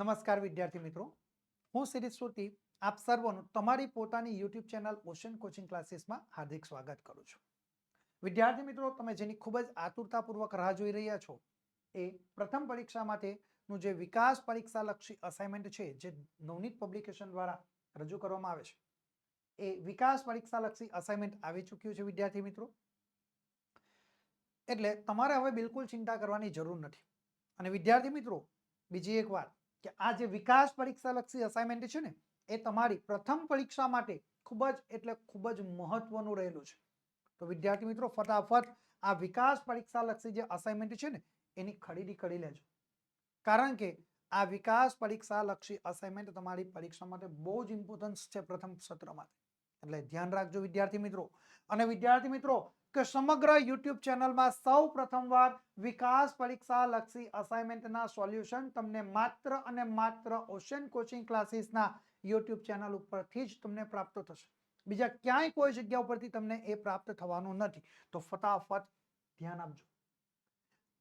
નમસ્કાર વિદ્યાર્થી મિત્રો, હું શિરીષ સુરતી આપ સર્વનું તમારી પોતાની યુટ્યુબ ચેનલ ઓશન કોચિંગ ક્લાસીસમાં હાર્દિક સ્વાગત કરું છું. વિદ્યાર્થી મિત્રો, તમે જેની ખૂબ જ આતુરતાપૂર્વક રાહ જોઈ રહ્યા છો એ પ્રથમ પરીક્ષા માટેનું જે વિકાસ પરીક્ષા લક્ષી અસાઇનમેન્ટ છે જે નવનીત પબ્લિકેશન દ્વારા રજૂ કરવામાં આવે છે એ વિકાસ પરીક્ષા લક્ષી અસાઇનમેન્ટ આવી ચૂક્યું છે વિદ્યાર્થી મિત્રો. એટલે તમારે હવે બિલકુલ ચિંતા કરવાની જરૂર નથી. અને વિદ્યાર્થી મિત્રો, બીજી એક વાત કે આ જે વિકાસ પરીક્ષા લક્ષી અસાઇનમેન્ટ છે ને એ તમારી પ્રથમ પરીક્ષા માટે ખૂબ જ મહત્વનું રહેલું છે. તો વિદ્યાર્થી મિત્રો, ફટાફટ આ વિકાસ પરીક્ષા લક્ષી જે અસાઇનમેન્ટ છે ને એની ખરીદી કરી લેજો. કારણ કે આ વિકાસ પરીક્ષા લક્ષી અસાઇનમેન્ટ તમારી પરીક્ષા માટે બહુ જ ઇમ્પોર્ટન્સ છે પ્રથમ સત્ર માટે. એટલે ધ્યાન રાખજો વિદ્યાર્થી મિત્રો. અને વિદ્યાર્થી મિત્રો, કે સમગ્ર યુટ્યુબ ચેનલમાં સૌ પ્રથમવાર વિકાસ પરીક્ષા લક્ષી અસાઇનમેન્ટના સોલ્યુશન તમને માત્ર અને માત્ર ઓશન કોચિંગ ક્લાસીસના યુટ્યુબ ચેનલ ઉપરથી જ તમને પ્રાપ્ત થશે. બીજા ક્યાંય કોઈ જગ્યા ઉપરથી તમને એ પ્રાપ્ત થવાનું નથી. તો ફટાફટ ધ્યાન આપજો.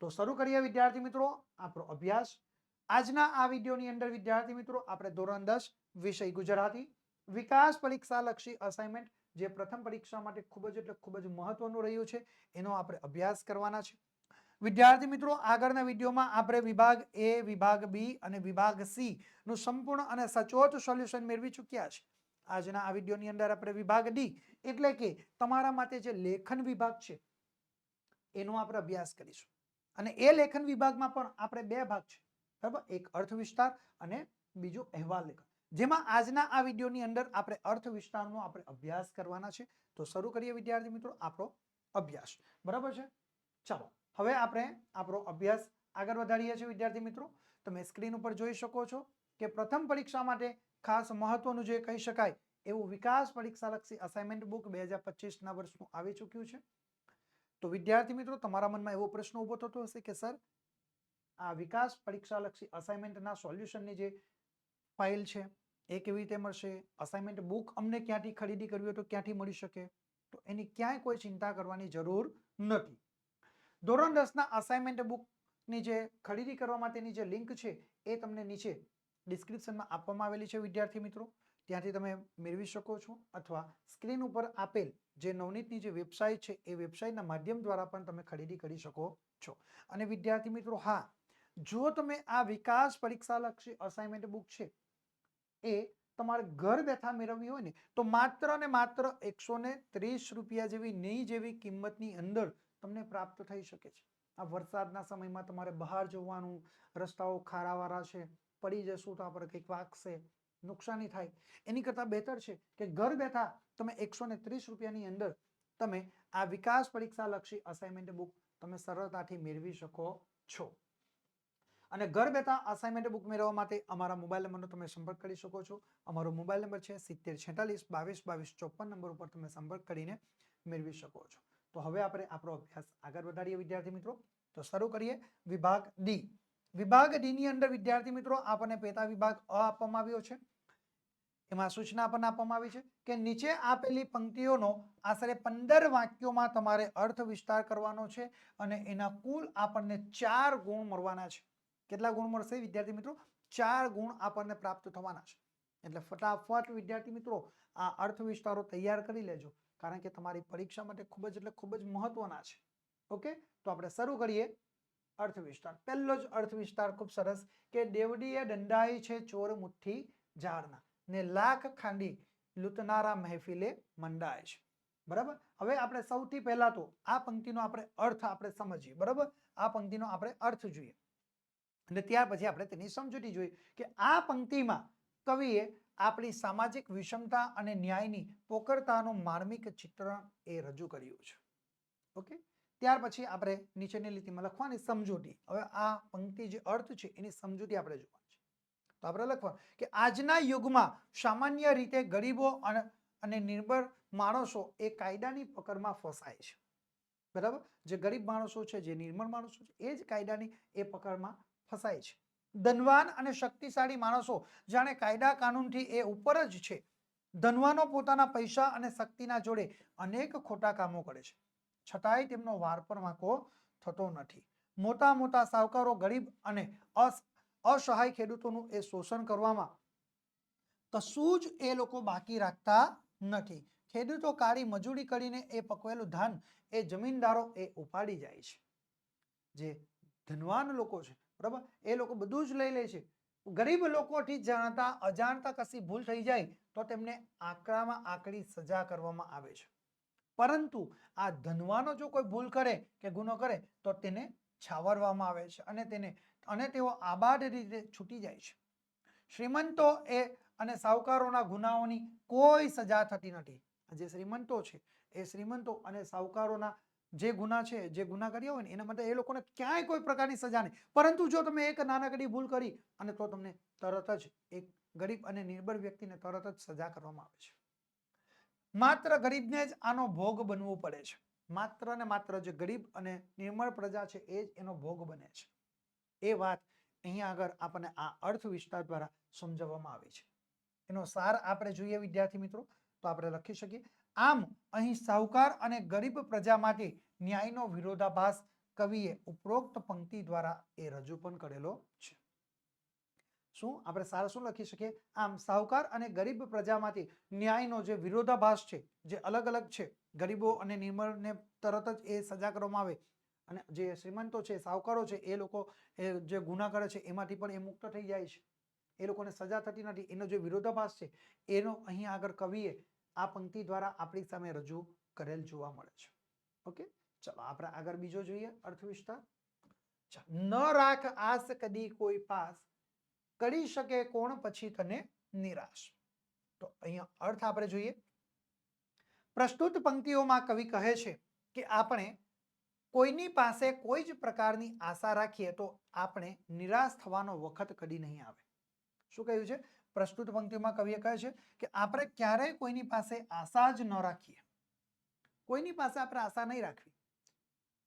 તો શરૂ કરીએ વિદ્યાર્થી મિત્રો આપણો અભ્યાસ. આજના આ વિડીયોની અંદર વિદ્યાર્થી મિત્રો આપણે ધોરણ 10 વિષય ગુજરાતી વિકાસ પરીક્ષા લક્ષી અસાઇનમેન્ટ જે પ્રથમ પરીક્ષા માટે ખૂબ જ મહત્વનું રહ્યું છે એનો આપણે અભ્યાસ કરવાના છે. વિદ્યાર્થી મિત્રો, આગળના વિડીયોમાં આપણે વિભાગ એ, વિભાગ બી અને વિભાગ સી નું સંપૂર્ણ અને સચોટ સોલ્યુશન મેળવી ચૂક્યા છે. આજના આ વિડીયોની અંદર આપણે વિભાગ ડી એટલે કે તમારા માટે જે લેખન વિભાગ છે એનો આપણે અભ્યાસ કરીશું. અને એ લેખન વિભાગમાં પણ આપણે બે ભાગ છે, બરાબર? એક અર્થ વિસ્તાર અને બીજો અહેવાલ લેખન. જેમાં આજના આ વિડીયોની અંદર આપણે અર્થ વિસ્તારનો આપણે અભ્યાસ કરવાના છે. તો શરૂ કરીએ વિદ્યાર્થી મિત્રો આપણો અભ્યાસ, બરાબર છે? ચાલો હવે આપણે આપણો અભ્યાસ આગળ વધારીએ છીએ વિદ્યાર્થી મિત્રો. તમે સ્ક્રીન ઉપર જોઈ શકો છો કે પ્રથમ પરીક્ષા માટે ખાસ મહત્વનું જે કહી શકાય એવું વિકાસ પરીક્ષા લક્ષી અસાઇનમેન્ટ બુક 2025ના વર્ષનું આવી ચૂક્યું છે. તો વિદ્યાર્થી મિત્રો, તમારા મનમાં એવો પ્રશ્ન ઉભો થતો હશે કે સર, આ વિકાસ પરીક્ષા લક્ષી અસાઇનમેન્ટના સોલ્યુશનની જે ફાઇલ છે એ કેવી રીતે મળશે? અસાઇનમેન્ટ બુક અમને ક્યાંથી ખરીદી કરવી હોય તો ક્યાંથી મળી શકે? તો એની ક્યાંય કોઈ ચિંતા કરવાની જરૂર નથી. ધોરણ 10ના અસાઇનમેન્ટ બુકની જે ખરીદી કરવા માટેની જે લિંક છે એ તમને નીચે ડિસ્ક્રિપ્શનમાં આપવામાં આવેલી છે વિદ્યાર્થી મિત્રો. ત્યાંથી તમે મેળવી શકો છો, અથવા સ્ક્રીન ઉપર આપેલ જે નવનીતની જે વેબસાઇટ છે એ વેબસાઇટના માધ્યમ દ્વારા પણ તમે ખરીદી કરી શકો છો. અને વિદ્યાર્થી મિત્રો, હા, જો તમે આ વિકાસ પરીક્ષા લક્ષી અસાઇનમેન્ટ બુક છે એ તમારે ઘર બેઠા મેળવવી હોય ને તો માત્ર ને માત્ર 130 રૂપિયા જેવી કિંમતની અંદર તમને પ્રાપ્ત થઈ શકે છે. આ વરસાદના સમયમાં તમારે બહાર જવાનું, રસ્તાઓ ખારાવાળા છે, પડી જશું તો આપણે કંઈક વાગશે, નુકસાની થાય, એની કરતાં બહેતર છે કે ઘર બેઠા તમે 130 રૂપિયાની અંદર તમે આ વિકાસ પરીક્ષા લક્ષી અસાઇનમેન્ટ બુક તમે સરળતાથી મેળવી શકો છો. અને ઘર બેઠા અસાઇનમેન્ટ બુક મેળવવા માટે અમારા મોબાઈલ નંબરનો તમે સંપર્ક કરી શકો છો. અમારો મોબાઈલ નંબર છે 7046222254 નંબર ઉપર તમે સંપર્ક કરીને મેળવી શકો છો. તો હવે આપણે આપણો અભ્યાસ આગળ વધારીએ વિદ્યાર્થી મિત્રો. તો શરૂ કરીએ વિભાગ ડી. વિભાગ ડી ની અંદર વિદ્યાર્થી મિત્રો આપણને પેટા વિભાગ અ આપવામાં આવ્યો છે. એમાં સૂચના આપણને આપવામાં આવી છે કે નીચે આપેલી પંક્તિઓનો આશરે 15 વાક્યોમાં તમારે અર્થ વિસ્તાર કરવાનો છે અને એના કુલ આપણને 4 ગુણ મળવાના છે. કેટલા ગુણ મળશે વિદ્યાર્થી મિત્રો? 4 ગુણ આપણને પ્રાપ્ત થવાના છે. એટલે ફટાફટ વિદ્યાર્થી મિત્રો આ અર્થ વિસ્તારો તૈયાર કરી લેજો, કારણ કે તમારી પરીક્ષા માટે ખૂબ જ મહત્વના છે. ઓકે, તો આપણે શરૂ કરીએ અર્થ વિસ્તાર. પહેલો જ અર્થ વિસ્તાર ખૂબ સરસ કે દેવડીએ દંડાઈ છે ચોર મુઠ્ઠી ઝાડના ને લાખ ખાંડી લૂંટનારા મહેફિલે મંડાય છે. બરાબર? હવે આપણે સૌથી પહેલા તો આ પંક્તિનો આપણે અર્થ આપણે સમજીએ. બરાબર? આ પંક્તિનો આપણે અર્થ જોઈએ અને ત્યાર પછી આપણે તેની સમજૂતી જોઈએ કે આ પંક્તિમાં કવિએ આપણી સામાજિક વિષમતા અને ન્યાયની પોકળતાનું માર્મિક ચિત્રણ એ રજૂ કર્યું છે. ઓકે, ત્યાર પછી આપણે નીચેની લીટીમાં લખવાની સમજૂતી. હવે આ પંક્તિ જે અર્થ છે એની સમજૂતી આપણે જોવાની છે. તો આપણે લખવાનું કે આજના યુગમાં સામાન્ય રીતે ગરીબો અને નિર્બળ માણસો એ કાયદાની પકડમાં ફસાય છે. બરાબર? જે ગરીબ માણસો છે, જે નિર્બળ માણસો છે એ જ કાયદાની એ પકડમાં ફસાય છે. ધનવાન અને શક્તિશાળી માણસો જાણે કાયદા કાનૂનથી એ ઉપર જ છે. ધનવાનો પોતાના પૈસા અને શક્તિના જોડે અનેક ખોટા કામો કરે છે, છતાંય તેમનો વાર પણ વાંકો થતો નથી. મોટા મોટા સાવકારો ગરીબ અને અસહાય ખેડૂતોનું એ શોષણ કરવામાં કશું જ એ લોકો બાકી રાખતા નથી. ખેડૂતો કાળી મજૂરી કરીને એ પકવેલું ધાન એ જમીનદારો એ ઉપાડી જાય છે. જે ધનવાન લોકો છે બરાબર, એ લોકો બધું જ લઈ લે છે. ગરીબ લોકોથી જાણતા અજાણતા કશી ભૂલ થઈ જાય તો તેમને આકરામાં આકરી સજા કરવામાં આવે છે. પરંતુ આ ધનવાનો જો કોઈ ભૂલ કરે કે ગુનો કરે તો તેને છાવરવામાં આવે છે અને તેઓ આબાદ રીતે છૂટી જાય છે. શ્રીમંતો અને સાહુકારોના ગુનાઓની કોઈ સજા થતી નથી. જે શ્રીમંતો છે એ શ્રીમંતો અને સાહુકારોના જે ગુના છે, જે ગુના કર્યા હોય ને એના માટે એ લોકોને ક્યાંય કોઈ પ્રકારની સજા નહીં. પરંતુ જો તમે એક નાનકડી ભૂલ કરી અને તો તમને તરત જ એક ગરીબ અને નિર્બળ વ્યક્તિને તરત જ સજા કરવામાં આવે છે. માત્ર ગરીબને જ આનો ભોગ બનવું પડે છે. માત્ર ને માત્ર જે ગરીબ અને નિર્મળ પ્રજા છે એ જ એનો ભોગ બને છે. એ વાત અહીંયા આગળ આપણને આ અર્થ વિસ્તાર દ્વારા સમજાવવામાં આવે છે. એનો સાર આપણે જોઈએ વિદ્યાર્થી મિત્રો તો આપણે લખી શકીએ. આમ અહીં સાહુકાર અને ગરીબ પ્રજા માટે ન્યાયનો વિરોધાભાસ કવિએ ઉપરોક્ત પંક્તિ દ્વારા એ રજૂ પણ કરેલો છે. શું આપણે સાર શું લખી શકીએ? આમ સાહુકાર અને ગરીબ પ્રજામાંથી ન્યાયનો જે વિરોધાભાસ છે, જે અલગ અલગ છે, ગરીબો અને નિર્મળને તરત જ એ સજા કરવામાં આવે અને જે શ્રીમંતો છે, સાહુકારો છે, એ લોકો જે ગુના કરે છે એમાંથી પણ એ મુક્ત થઈ જાય છે. એ લોકોને સજા થતી નથી. એનો જે વિરોધાભાસ છે એનો અહીંયા આગળ કવિએ આ પંક્તિ દ્વારા આપણી સામે રજૂ કરેલ જોવા મળે છે. ઓકે, ચલો આપણે આગળ બીજો જોઈએ અર્થ વિસ્તાર. ન રાખ આસ કદી કોઈ પાસ, કરી શકે કોણ પછી તને નિરાશ. તો અહીંયા અર્થ આપણે જોઈએ. પ્રસ્તુત પંક્તિઓમાં કવિ કહે છે કે આપણે કોઈની પાસે કોઈ જ પ્રકારની આશા રાખીએ તો આપણે નિરાશ થવાનો વખત કદી નહીં આવે. શું કહ્યું છે? પ્રસ્તુત પંક્તિમાં કવિએ કહે છે કે આપણે ક્યારેય કોઈની પાસે આશા જ ન રાખીએ. કોઈની પાસે આપણે આશા નહીં રાખવી.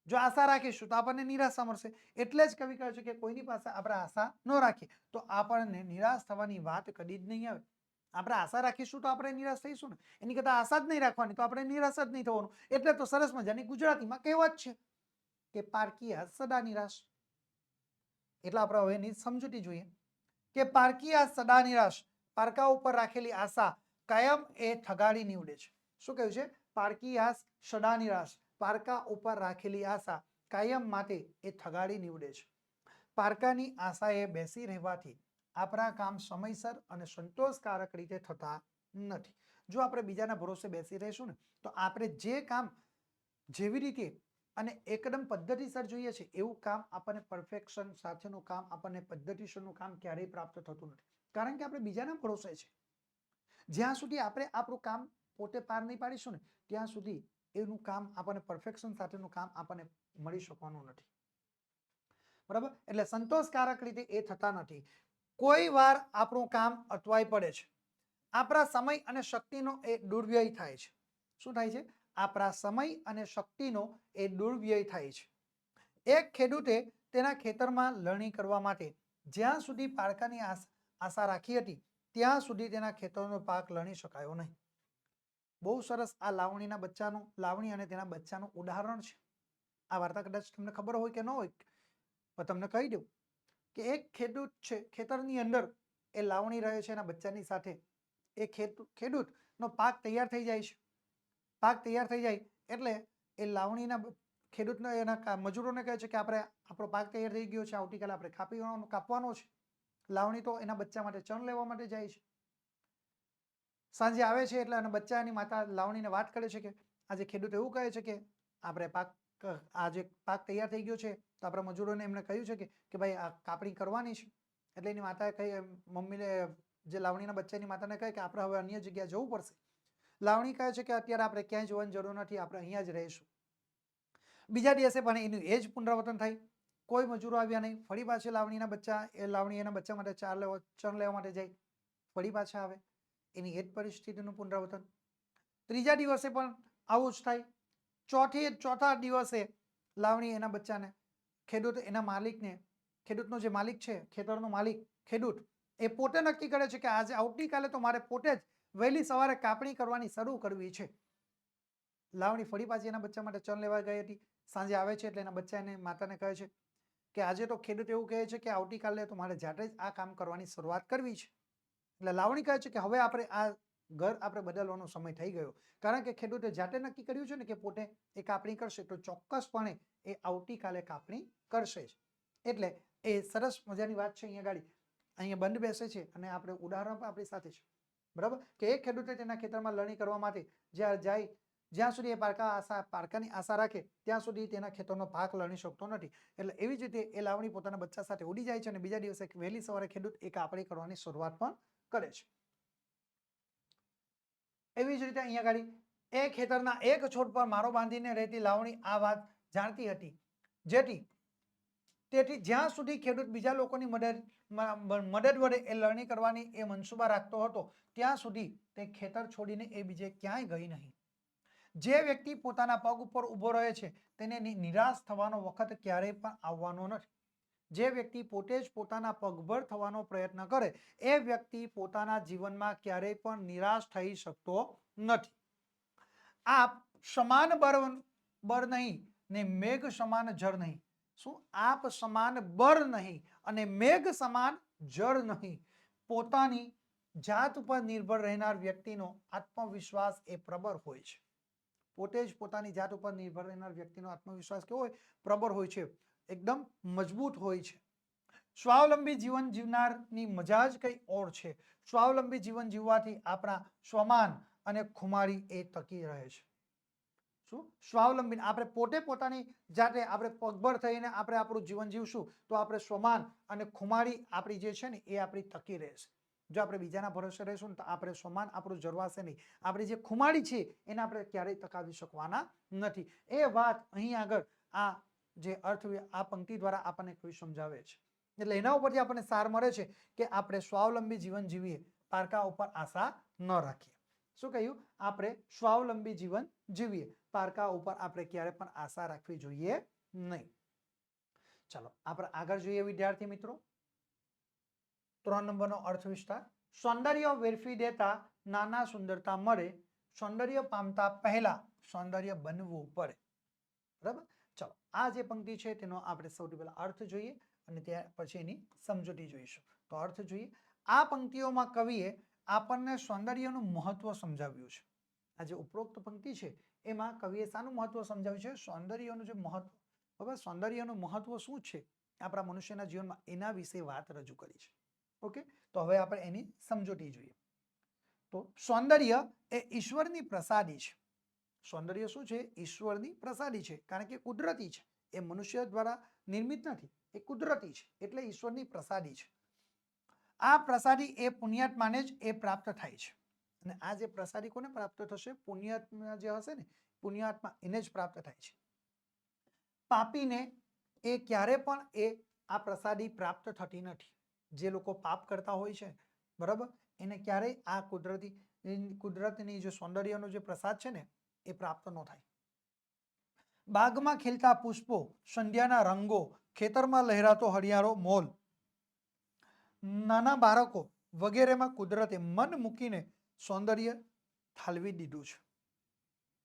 જો આશા રાખીશું તો આપણને નિરાશા મળશે. એટલે જ કવિ કહે છે કે કોઈની પાસે આપણે આશા ન રાખીએ તો આપણને નિરાશ થવાની વાત કદી જ નહીં આવે. આપણે આશા રાખીશું તો આપણે નિરાશ થઈશું ને. એની કરતા આશા જ નહીં રાખવાની તો આપણે નિરાશ જ નહીં થવાનું. એટલે તો સરસ મજાની ગુજરાતીમાં કહેવત છે કે પારકીયા સદા નિરાશ. એટલે આપણે હવે એની સમજૂતી જોઈએ કે પારકીયા સદા નિરાશ, પારકા ઉપર રાખેલી આશા કાયમ એ ઠગાડી નીવડે છે. શું કહ્યું છે? પારકીયા સદા નિરાશ, પારકા ઉપર રાખેલી આશા કાયમ માટે એ ઠગાડી નીવડે છે. પારકાની આશાએ બેસી રહેવાથી આપણા કામ સમયસર અને સંતોષકારક રીતે થતા નથી. જો આપણે બીજાના ભરોસે બેસી રહીશું ને તો આપણે જે કામ જેવી રીતે અને એકદમ પદ્ધતિસર જોઈએ છે એવું કામ આપણને પરફેક્શન સાથેનું કામ આપણને પદ્ધતિસરનું કામ ક્યારેય પ્રાપ્ત થતું નથી. કારણ કે આપણે બીજાના ભરોસે છે. જ્યાં સુધી આપણે આપણું કામ પોતે પાર નહીં પાડીશું ને ત્યાં સુધી એનું કામ આપણને પરફેક્શન સાથેનું કામ આપણને મળી શકવાનું નથી. બરાબર? એટલે સંતોષકારક રીતે એ થતા નથી. કોઈ વાર આપણું કામ અટવાઈ પડે છે. આપણા સમય અને શક્તિનો એ દુર્વ્યય થાય છે. શું થાય છે? આપણા સમય અને શક્તિનો એ દુર્વ્યય થાય છે. એક ખેડૂતે તેના ખેતરમાં લણણી કરવા માટે જ્યાં સુધી પારકાની આશા રાખી હતી ત્યાં સુધી તેના ખેતરનો પાક લણી શકાયો નહીં. બહુ સરસ આ લાવણી અને તેના બચ્ચાનું ઉદાહરણ છે. આ વાર્તા કદાચ તમને ખબર હોય કે ન હોય પણ તમને કહી દઉં કે એક ખેડૂત છે, ખેતરની અંદર એ લાવણી રહે છે એના બચ્ચાની સાથે. એ ખેડૂતનો પાક તૈયાર થઈ જાય છે. પાક તૈયાર થઈ જાય એટલે એ લાવણીના ખેડૂતને એના મજૂરોને કહે છે કે આપણો પાક તૈયાર થઈ ગયો છે, આવતીકાલે આપણે કાપવાનો છે. લાવણી તો એના બચ્ચા માટે ચણ લેવા માટે જાય છે. સાંજે આવે છે એટલે બચ્ચાની માતા લાવણીને વાત કરે છે કે આજે ખેડૂત એવું કહે છે કે આપણે આજે પાક તૈયાર થઈ ગયો છે તો આપણા મજૂરોને એમને કહ્યું છે કે ભાઈ આ કાપણી કરવાની છે. એટલે એની માતાએ મમ્મીને જે લાવણીના બચ્ચાની માતાને કહે કે આપણે હવે અન્ય જગ્યાએ જવું પડશે. લાવણી કહે છે કે અત્યારે આપણે ક્યાંય જવાની જરૂર નથી, આપણે અહીંયા જ રહીશું. બીજા દિવસે પણ એનું એ જ પુનરાવર્તન થાય. કોઈ મજૂરો આવ્યા નહીં. ફરી પાછી લાવણી એના બચ્ચા માટે ચણ લેવા માટે જાય. ફરી પાછા આવે. એની એ જ પરિસ્થિતિનું પુનરાવર્તન. ત્રીજા દિવસે પણ આવું જ થાય. ચોથા દિવસે લાવણી એના બચ્ચાને ખેડૂતનો જે માલિક છે, ખેતરનો માલિક ખેડૂત, એ પોતે નક્કી કરે છે કે આવતીકાલે તો મારે પોતે જ વહેલી સવારે કાપણી કરવાની શરૂ કરવી છે. લાવણી ફરી પાછી એના બચ્ચા માટે ચણ લેવા ગઈ હતી. સાંજે આવે છે એટલે એના બચ્ચા એને માતાને કહે છે કે આજે તો ખેડૂત એવું કહે છે કે આવતીકાલે તો મારે જાતે જ આ કામ કરવાની શરૂઆત કરવી છે. એટલે લાવણી કહે છે કે હવે આપણે આ ઘર આપણે બદલવાનો સમય થઈ ગયો, કારણ કે ખેડૂતે જાતે નક્કી કર્યું છે ને કે પોતે એ કાપણી કરશે તો ચોક્કસપણે એ આવતીકાલે કાપણી કરશે જ. એટલે એ સરસ મજાની વાત છે. અહીંયા બંધ બેસે છે અને આપણે ઉદાહરણ પણ આપણી સાથે છે, બરાબર, કે એક ખેડૂતે તેના ખેતરમાં લણણી કરવા માટે જ્યાં સુધી એ પારકાની આશા રાખે ત્યાં સુધી તેના ખેતરનો પાક લણી શકતો નથી. એટલે એવી જ રીતે એ લાવણી પોતાના બચ્ચા સાથે ઉડી જાય છે અને બીજા દિવસે વહેલી સવારે ખેડૂત એ કાપણી કરવાની શરૂઆત પણ કરે છે. એવી જ રીતે અહીંયા આગળ એ ખેતરના એક છોડ પર મારો બાંધીને રહેતી લાવણી આ વાત જાણતી હતી. તેથી જ્યાં સુધી ખેડૂત બીજા લોકોની મદદ વડે એ લણણી કરવાની એ મનસુબા રાખતો હતો ત્યાં સુધી તે ખેતર છોડીને એ બીજે ક્યાંય ગઈ નહીં. જે વ્યક્તિ પોતાના પગ ઉપર ઊભો રહે છે તેને નિરાશ થવાનો વખત ક્યારેય પણ આવવાનો નથી. જે વ્યક્તિ પોતે જ પોતાના પગભર થવાનો પ્રયત્ન કરે એ વ્યક્તિ પોતાના જીવનમાં ક્યારેય પણ નિરાશ થઈ શકતો નથી. આપ સમાન બર નહીં ને મેઘ સમાન જળ નહીં. શું? આપ સમાન બર નહીં અને મેઘ સમાન જળ નહીં. પોતાની જાત ઉપર નિર્ભર રહેનાર વ્યક્તિનો આત્મવિશ્વાસ એ પ્રબળ હોય છે. પોતે જ પોતાની જાત ઉપર નિર્ભર રહેનાર વ્યક્તિનો આત્મવિશ્વાસ કેવો હોય? પ્રબળ હોય છે, એકદમ મજબૂત હોય છે. સ્વાવલંબી જીવન જીવનારની મજા જ કંઈ ઓર છે. સ્વાવલંબી જીવન જીવવાથી આપણા સ્વમાન અને ખુમારી એ ટકી રહે છે. શું? સ્વાવલંબી, આપણે પોતે પોતાની જાતે આપણે પગભર થઈને આપણે આપણું જીવન જીવશું તો આપણે સ્વમાન અને ખુમારી આપણી જે છે ને એ આપણી ટકી રહેશે. જો આપણે બીજાના ભરોસે રહીશું ને તો આપણે સ્વમાન આપણું જળવાશે નહીં. આપણી જે ખુમારી છે એને આપણે ક્યારેય ટકાવી શકવાના નથી. એ વાત અહીં આગળ આ જે અર્થ આ પંક્તિ દ્વારા આપણને કોઈ સમજાવે છે. એટલે એના ઉપરથી આપણને સાર મળે છે કે આપણે સ્વાવલંબી જીવન જીવીએ, પારકા ઉપર આશા ન રાખીએ. શું કહ્યું? આપણે સ્વાવલંબી જીવન જીવીએ, પારકા ઉપર આપણે ક્યારે પણ આશા રાખવી જોઈએ નહીં. ચાલો આપણે આગળ જોઈએ વિદ્યાર્થી મિત્રો. 3 નંબરનો અર્થ વિસ્તાર. સૌંદર્ય વેરફી દેતા નાના સુંદરતા મળે, સૌંદર્ય પામતા પહેલા સૌંદર્ય બનવું પડે. બરાબર. ચાલો આ જે પંક્તિ છે તેનો આપણે સૌથી પહેલા અર્થ જોઈએ અને ત્યાર પછી એની સમજૂતી જોઈશું. તો અર્થ જોઈએ. આ પંક્તિઓમાં કવિએ આપણને સૌંદર્યનું મહત્વ સમજાવ્યું છે. આ જે ઉપરોક્ત પંક્તિ છે એમાં કવિએ શાનું મહત્વ સમજાવ્યું છે? સૌંદર્યનું જે મહત્વ. હવે સૌંદર્યનું મહત્વ શું છે આપણા મનુષ્યના જીવનમાં એના વિશે વાત રજૂ કરી છે. ઓકે, તો હવે આપણે એની સમજૂતી જોઈએ. તો સૌંદર્ય એ ઈશ્વરની પ્રસાદી છે. સૌંદર્ય શું છે? ઈશ્વરની પ્રસાદી છે, કારણ કે કુદરતી છે. એ મનુષ્ય દ્વારા નિર્મિત નથી, એ કુદરતી છે, એટલે ઈશ્વરની પ્રસાદી છે. આ પ્રસાદી એ પુણ્યાત્માને જ એ પ્રાપ્ત થાય છે. અને આ જે પ્રસાદી કોને પ્રાપ્ત થશે? પુણ્યાત્મા જે હશે ને, પુણ્યાત્મા એને જ પ્રાપ્ત થાય છે. પાપીને એ ક્યારે પણ એ આ પ્રસાદી પ્રાપ્ત થતી નથી. જે લોકો પાપ કરતા હોય છે, બરાબર, એને ક્યારેય આ કુદરતની જે સૌંદર્યનો જે પ્રસાદ છે ને એ પ્રાપ્ત ન થાય. બાગમાં ખીલતા પુષ્પો, સંધ્યાના રંગો, ખેતરમાં લહેરાતો હરિયાળો મોલ, નાના બાળકો વગેરેમાં કુદરતે મન મૂકીને સૌંદર્ય ઠાલવી દીધું છે.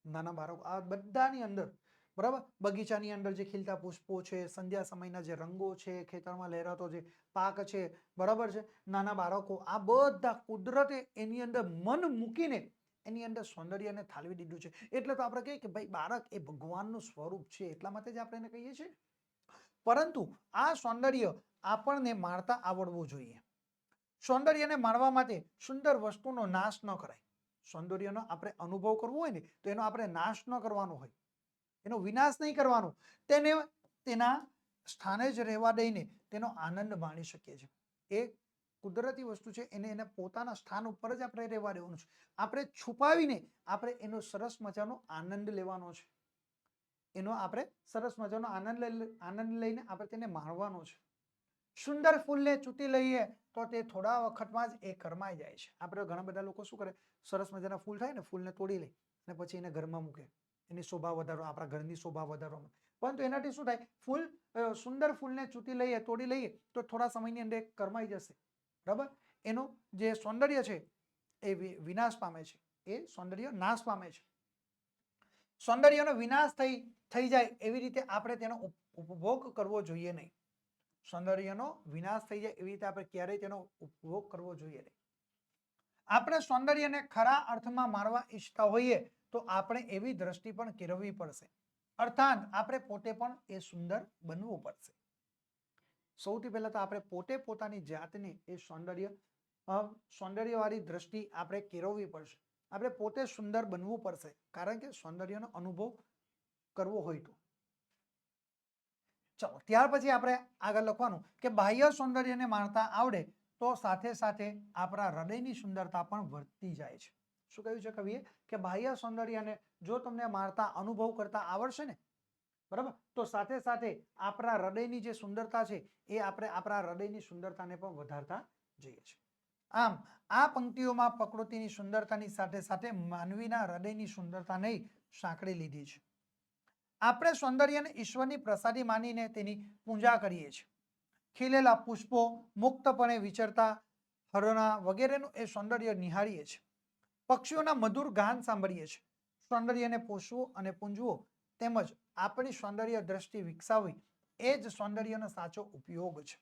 નાના બાળકો આ બધાની અંદર, બરાબર, બગીચાની અંદર જે ખીલતા પુષ્પો છે, સંધ્યા સમયના જે રંગો છે, ખેતરમાં લહેરાતો જે પાક છે, બરાબર છે, નાના બાળકો, આ બધા કુદરતે એની અંદર મન મૂકીને એની અંદર સૌંદર્યને ઠાલવી દીધું છે. એટલે તો આપણે કહીએ કે ભાઈ બાળક એ ભગવાનનું સ્વરૂપ છે, એટલા માટે જ આપણે એને કહીએ છીએ. પરંતુ આ સૌંદર્ય આપણને માણતા આવડવું જોઈએ. સૌંદર્યને માણવા માટે સુંદર વસ્તુનો નાશ ન કરાય. સૌંદર્યનો આપણે અનુભવ કરવો હોય ને તો એનો આપણે નાશ ન કરવાનો હોય, એનો વિનાશ નહીં કરવાનો. તેને તેના સ્થાને જ રહેવા દઈને તેનો આનંદ માણી શકીએ છીએ. એ કુદરતી વસ્તુ છે, એને પોતાના સ્થાન ઉપર જ આપણે રહેવા દેવાનું છે. આપણે છુપાવીને આપણે એનો સરસ મજાનો આનંદ લેવાનો છે. એનો આપણે સરસ મજાનો આનંદ લઈને આપણે તેને માણવાનો છે. સુંદર ફૂલને ચૂંટી લઈએ તો તે થોડા વખતમાં જ એ કરમાઈ જાય છે. આપણે ઘણા બધા લોકો શું કરે, સરસ મજાના ફૂલ થાય ને, ફૂલને તોડી લે અને પછી એને ઘરમાં મૂકે, એની શોભા વધારો, આપણા ઘરની શોભા વધારવામાં. પરંતુ એનાથી શું થાય? સુંદર ફૂલને ચૂંટી લઈએ, તોડી લઈએ તો થોડા સમયની અંદર કરમાઈ જશે. બરાબર, એનું જે સૌંદર્ય છે એ વિનાશ પામે છે, એ સૌંદર્ય નાશ પામે છે. સૌંદર્યનો વિનાશ થઈ જાય એવી રીતે આપણે તેનો ઉપભોગ કરવો જોઈએ નહીં. સૌંદર્યનો વિનાશ થઈ જાય એવી રીતે આપણે ક્યારેય તેનો ઉપયોગ કરવો જોઈએ નહીં. આપણે સૌંદર્યને ખરા અર્થમાં માણવા ઈચ્છતા હોઈએ તો આપણે એવી દ્રષ્ટિ પણ કેળવવી પડશે. અર્થાત આપણે પોતે પણ એ સુંદર બનવું પડશે. સૌથી પહેલા તો આપણે પોતે પોતાની જાતને એ સૌંદર્યવાળી દ્રષ્ટિ આપણે કેળવવી પડશે. આપણે પોતે સુંદર બનવું પડશે, કારણ કે સૌંદર્યનો અનુભવ કરવો હોય તો. ચલો, ત્યાર પછી આપણે આગળ લખવાનું કે બાહ્ય સૌંદર્યને માણતા આવડે તો સાથે સાથે આપણા હૃદયની સુંદરતા પણ વધતી જાય છે. શું કહ્યું છે કવિએ? કે બાહ્ય સૌંદર્યને જો તમને માણતા અનુભવ કરતા આવડશે ને, બરાબર, તો સાથે સાથે આપણા હૃદયની જે સુંદરતા છે એ આપણે આપણા હૃદયની સુંદરતાને પણ વધારતા જઈએ છીએ. આમ આ પંક્તિઓમાં પ્રકૃતિની સુંદરતાની સાથે સાથે માનવીના હૃદયની સુંદરતાને સાંકળી લીધી છે. આપણે સૌંદર્યને ઈશ્વરની પ્રસાદી માનીને તેની પૂજા કરીએ છીએ. ખીલેલા પુષ્પો, મુક્તપણે વિચરતા હરણા વગેરેનું એ સૌંદર્ય નિહાળીએ છીએ. પક્ષીઓના મધુર ગાન સાંભળીએ છીએ. સૌંદર્યને પોષવું અને પૂંજવું તેમજ આપણી સૌંદર્ય દ્રષ્ટિ વિકસાવવી એ જ સૌંદર્યનો સાચો ઉપયોગ છે.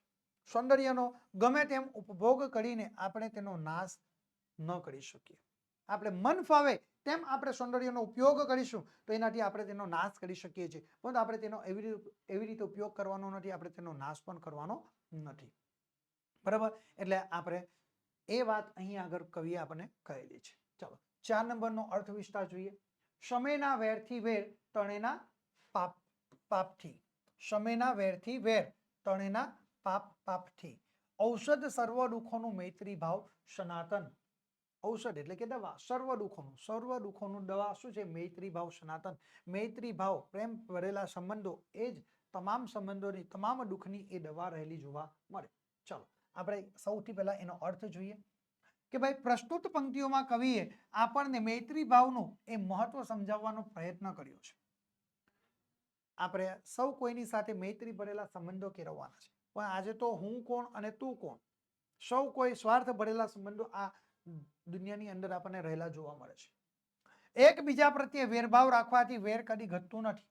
સૌંદર્યનો ગમે તેમ ઉપભોગ કરીને આપણે તેનો નાશ ન કરી શકીએ. આપણે મન ફાવે તેમ આપણે સૌંદર્યનો ઉપયોગ કરીશું તો એનાથી આપણે તેનો નાશ કરી શકીએ છીએ, પરંતુ આપણે તેનો એવી રીતે ઉપયોગ કરવાનો નથી, આપણે તેનો નાશ પણ કરવાનો નથી. બરાબર, એટલે આપણે એ વાત અહીં આગળ કવિએ આપણને કહેલી છે. ચાલો, 4 નંબરનો અર્થ વિસ્તાર જોઈએ. સમયના વેરથી વેર તણેના પાપથી. સમયના વેરથી વેર તણેના પાપથી. ઔષધ સર્વ દુઃખોનું મૈત્રી ભાવ સનાતન. ઔષધ એટલે કે દવા. સર્વ દુઃખોનું દવા શું છે? મૈત્રી ભાવ સનાતન. મૈત્રી ભાવ, પ્રેમ ભરેલા સંબંધો એ જ તમામ સંબંધોની, તમામ દુઃખની એ દવા રહેલી જોવા મળે. ચાલો, આપણે સૌથી પહેલા એનો અર્થ જોઈએ કે ભાઈ પ્રસ્તુત પંક્તિઓમાં કવિએ આપણને મૈત્રી ભાવનું એ મહત્વ સમજાવવાનો પ્રયત્ન કર્યો છે. આપણે સૌ કોઈની સાથે મૈત્રી ભરેલા સંબંધો કેળવવાના છે, પણ આજે તો હું કોણ અને તું કોણ, સૌ કોઈ સ્વાર્થ ભરેલા સંબંધો આ દુનિયાની અંદર આપણને રહેલા જોવા મળે છે. એકબીજા પ્રત્યે વેરભાવ રાખવાથી વેર કદી ઘટતું નથી.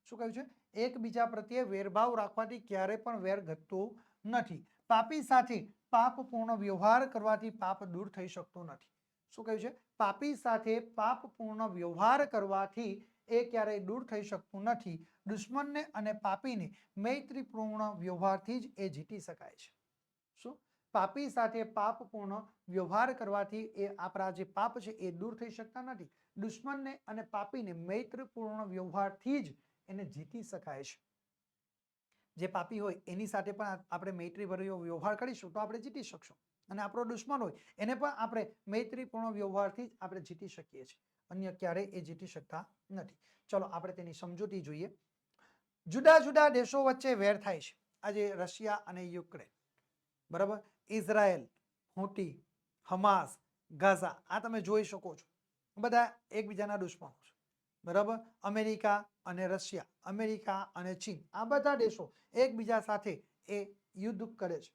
શું કહ્યું છે? એકબીજા પ્રત્યે વેરભાવ રાખવાથી ક્યારે પણ વેર ઘટતું નથી. પાપી સાથે પાપપૂર્ણ વ્યવહાર કરવાથી પાપ દૂર થઈ શકતું નથી. શું કહ્યું છે? પાપી સાથે પાપપૂર્ણ વ્યવહાર કરવાથી એ ક્યારેય દૂર થઈ શકતું નથી. દુશ્મનને અને પાપીને મૈત્રીપૂર્ણ વ્યવહારથી જ એ જીતી શકાય છે. શું? પાપી સાથે પાપપૂર્ણ વ્યવહાર કરવાથી એ આપણા જે પાપ છે એ દૂર થઈ શકતા નથી. દુશ્મનને અને પાપીને મૈત્રીપૂર્ણ વ્યવહારથી જ એને જીતી શકાય છે. જે પાપી હોય એની સાથે પણ આપણે મૈત્રીભર્યો વ્યવહાર કરીશું તો આપણે જીતી શકશું, અને આપણો દુશ્મન હોય એને પણ આપણે મૈત્રીપૂર્ણ વ્યવહારથી જ આપણે જીતી શકીએ છીએ. અન્ય ક્યારેય એ જીતી શકતા નથી. ચલો, આપણે તેની સમજૂતી જોઈએ. જુદા જુદા દેશો વચ્ચે વેર થાય છે. આજે રશિયા અને યુક્રેન, બરાબર, ઇઝરાયલ, હુટી, હમાસ, ગાઝા, આ તમે જોઈ શકો છો, બધા એકબીજાના દુશ્મનો છે. બરાબર, અમેરિકા અને રશિયા, અમેરિકા અને ચીન, આ બધા દેશો એકબીજા સાથે એ યુદ્ધ કરે છે.